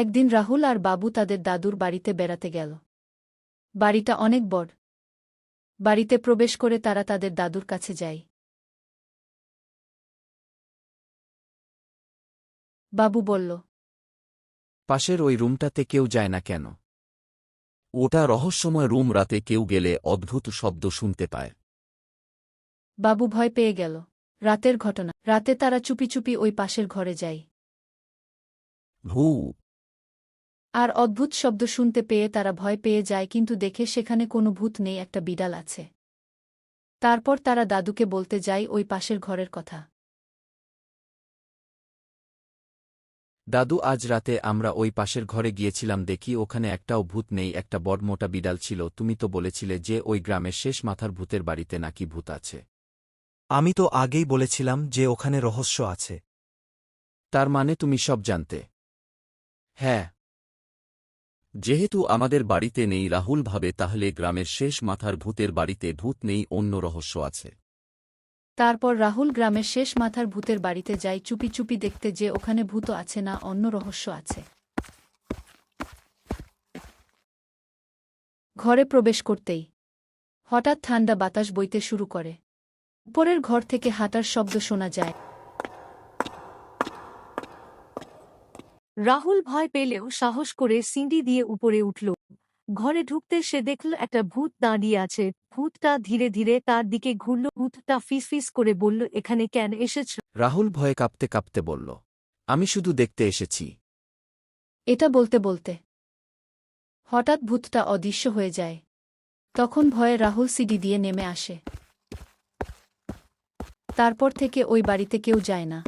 একদিন রাহুল আর বাবু তাদের দাদুর বাড়িতে বেড়াতে গেল। বাড়িটা অনেক বড়। বাড়িতে প্রবেশ করে তারা তাদের দাদুর কাছে যায়। বাবু বলল, পাশের ওই রুমটাতে কেউ যায় না কেন? ওটা রহস্যময় রুম, রাতে কেউ গেলে অদ্ভুত শব্দ শুনতে পায়। বাবু ভয় পেয়ে গেল। রাতের ঘটনা। রাতে তারা চুপি চুপি ওই পাশের ঘরে যায়। ভূ আর অদ্ভুত শব্দ শুনতে পেয়ে তারা ভয় পেয়ে যায়, কিন্তু দেখে সেখানে কোনো ভূত নেই, একটা বিড়াল আছে। তারপর তারা দাদুকে বলতে যায় ওই পাশের ঘরের কথা। দাদু, আজ রাতে আমরা ওই পাশের ঘরে গিয়েছিলাম, দেখি ওখানে একটাও ভূত নেই, একটা বড় মোটা বিড়াল ছিল। তুমি তো বলেছিলে যে ওই গ্রামের শেষ মাথার ভূতের বাড়িতে নাকি ভূত আছে। আমি তো আগেই বলেছিলাম যে ওখানে রহস্য আছে। তার মানে তুমি সব জানতে? হ্যাঁ। যেহেতু আমাদের বাড়িতে নেই, রাহুল ভাবে তাহলে গ্রামের শেষ মাথার ভূতের বাড়িতে ভূত নেই, অন্য রহস্য আছে। তারপর রাহুল গ্রামের শেষ মাথার ভূতের বাড়িতে যায় চুপি চুপি দেখতে যে ওখানে ভূত আছে না, অন্য রহস্য আছে। ঘরে প্রবেশ করতেই হঠাৎ ঠান্ডা বাতাস বইতে শুরু করে। উপরের ঘর থেকে হাঁটার শব্দ শোনা যায়। রাহুল ভয় পেলেও সাহস করে সিঁড়ি দিয়ে উপরে উঠল। ঘরে ঢুকতে সে দেখল একটা ভূত দাঁড়িয়ে আছে। ভূতটা ধীরে ধীরে তার দিকে ঘুরল। ভূতটা ফিসফিস করে বলল, এখানে কেন এসেছ? রাহুল ভয়ে কাঁপতে কাঁপতে বলল, আমি শুধু দেখতে এসেছি। এটা বলতে বলতে হঠাৎ ভূতটা অদৃশ্য হয়ে যায়। তখন ভয়ে রাহুল সিঁড়ি দিয়ে নেমে আসে। তারপর থেকে ওই বাড়িতে কেউ যায় না।